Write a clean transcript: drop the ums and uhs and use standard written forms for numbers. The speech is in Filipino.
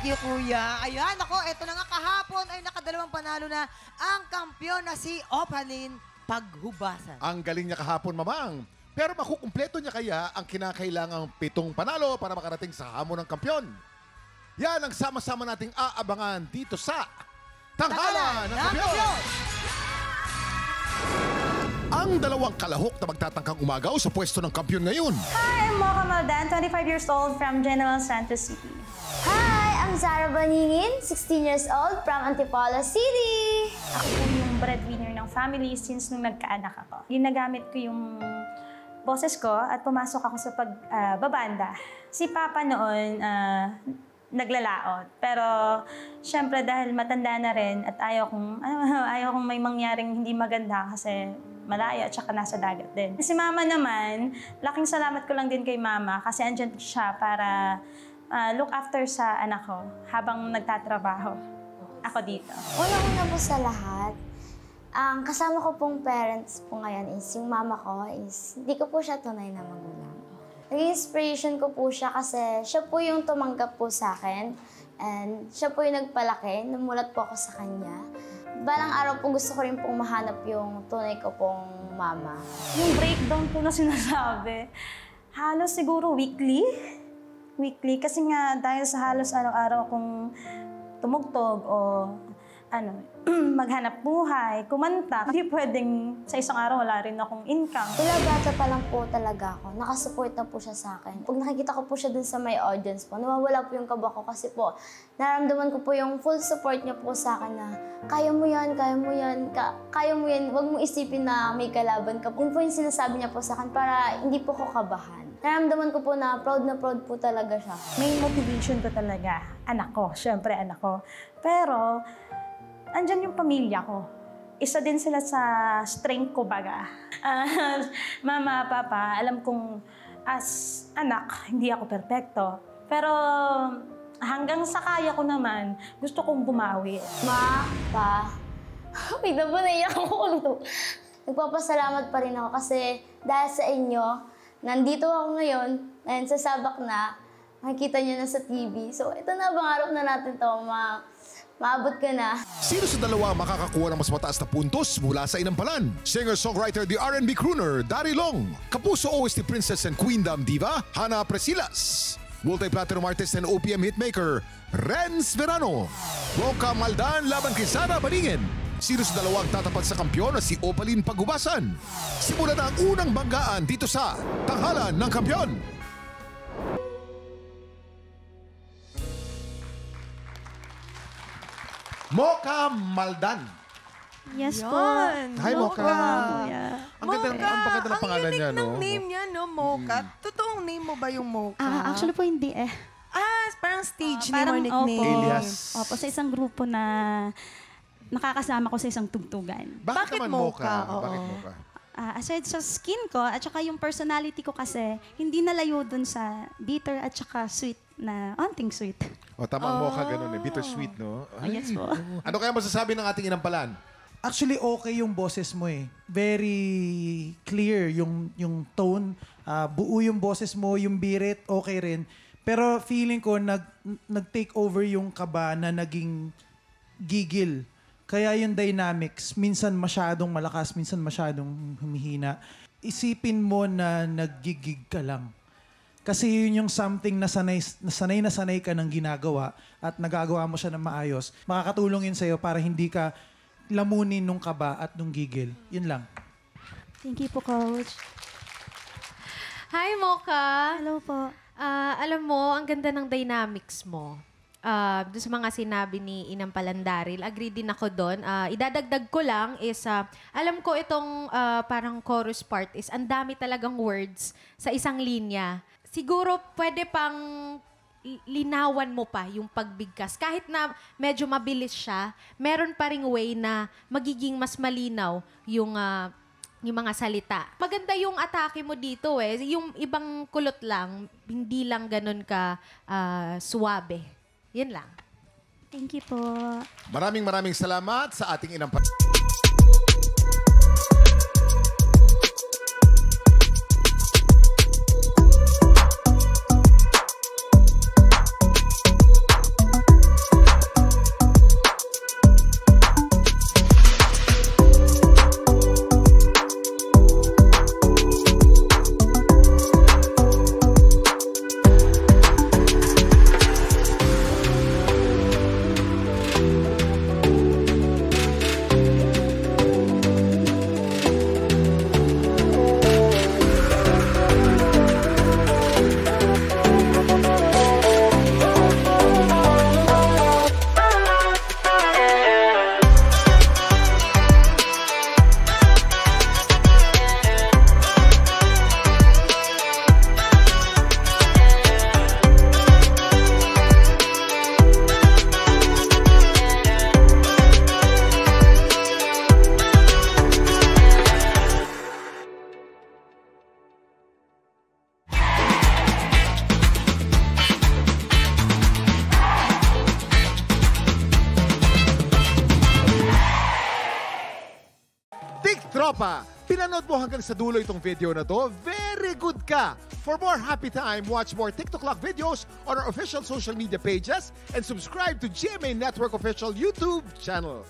Thank you, Kuya. Ayan, ako, eto na nga kahapon ay nakadalawang panalo na ang kampiyon na si Opaline Paghubasan. Ang galing niya kahapon, Mamang. Pero makukumpleto niya kaya ang kinakailangang 7 panalo para makarating sa hamon ng kampyon. Yan ang sama-sama nating aabangan dito sa Tanghalan ng Kampyon! Ang dalawang kalahok na magtatangkang umagaw sa pwesto ng kampyon ngayon. Hi, I'm Mocha Maldan, 25 years old from General Santos City. Hi, I'm Zara Baningin, 16 years old from Antipolo City. Ako po yung breadwinner ng family since nung nagkaanak ako. Ginagamit ko yung boses ko at pumasok ako sa pagbabanda. Si Papa noon, naglalaot. Pero, syempre dahil matanda na rin at ayaw kong may mangyaring hindi maganda kasi malayo at saka nasa dagat din. Si Mama naman, laking salamat ko lang din kay Mama kasi andyan siya para look after sa anak ko habang nagtatrabaho ako dito. Una-una po sa lahat, ang kasama ko pong parents po ngayon is yung mama ko is hindi ko po siya tunay na magulang. Naging inspiration ko po siya kasi siya po yung tumanggap po sa akin and siya po yung nagpalaki, namulat po ako sa kanya. Balang araw po gusto ko rin pong mahanap yung tunay ko pong mama. Yung breakdown po na sinasabi, halos siguro weekly. Kasi nga dahil sa halos araw-araw kong tumugtog o maghanap buhay, kumanta. Hindi pwedeng sa isang araw wala rin akong income. Mula bata pa lang po talaga ako. Nakasupport na po siya sa akin. Pag nakikita ko po siya dun sa may audience po, nawawala po yung kaba ko kasi po, naramdaman ko po yung full support niya po sa akin na kaya mo yan, huwag mo isipin na may kalaban ka. Yun po yung sinasabi niya po sa akin para hindi po ko kabahan. Naramdaman ko po na proud po talaga siya. May motivation ko talaga. Anak ko, syempre anak ko. Pero, andyan yung pamilya ko. Isa din sila sa strength ko baga. Mama, Papa, alam kong as anak, hindi ako perpekto. Pero hanggang sa kaya ko naman, gusto kong bumawi. Ma, Pa, wait na po, naiyak ako. Nagpapasalamat pa rin ako kasi dahil sa inyo, nandito ako ngayon sa Sabak na, makikita niyo na sa TV. So ito na, pangarap na natin to, maabot ka na. Sino sa dalawa makakakuha ng mas mataas na puntos mula sa inampalan? Singer-songwriter, the R&B crooner, Dari Long. Kapuso OST Princess and Queendom Diva, Hana Presilas. Multi-platinum artist and OPM hitmaker, Renz Verano. Mocha Maldan laban kay Zara Baningin. Sino sa dalawang tatapat sa kampyon na si Opaline Paghubasan? Simulan na ang unang banggaan dito sa Tanghalan ng Kampyon. Mocha Maldan. Yes po. Hi, Mocha. Yeah. Ang ganda ng pangalan niya, no? Ang unique ng name niya, no, Mocha. Totoong name mo ba yung Mocha? Actually po hindi eh. Parang stage name Parang, or nickname. Alias. Opo, sa isang grupo na nakakasama ko sa isang tugtugan. Bakit naman Mocha? Oo. Bakit Mocha? Aside sa skin ko at saka yung personality ko kasi, hindi nalayo dun sa bitter at saka sweet na onting sweet. O, tama ang Mocha, ganun eh. Bittersweet, no? Yes po. Ano kaya masasabi ng ating inampalan? Actually, okay yung boses mo eh. Very clear yung tone. Buo yung boses mo, yung birit, okay rin. Pero feeling ko, nag-take over yung kaba na naging gigil. Kaya yung dynamics, minsan masyadong malakas, minsan masyadong humihina. Isipin mo na naggigig ka lang. Kasi yun yung something na sanay ka ng ginagawa at nagagawa mo siya ng maayos. Makakatulong yun sa'yo para hindi ka lamunin nung kaba at nung gigil. Yun lang. Thank you po, Coach. Hi, Mocha. Hello po. Alam mo, ang ganda ng dynamics mo. Doon sa mga sinabi ni Inampalan Daryl, agree din ako doon. Idadagdag ko lang is, alam ko itong parang chorus part is, ang dami talagang words sa isang linya. Siguro pwede pang linawan mo pa yung pagbigkas. Kahit na medyo mabilis siya, meron pa ring way na magiging mas malinaw yung mga salita. Maganda yung atake mo dito eh. Yung ibang kulot lang, hindi lang ganun ka suwabe. Yan lang. Thank you po. Maraming salamat sa ating inampalan. Tropa, pinanood mo hanggang sa dulo itong video na to. Very good ka! For more happy time, watch more TikTok Lock videos on our official social media pages and subscribe to GMA Network official YouTube channel.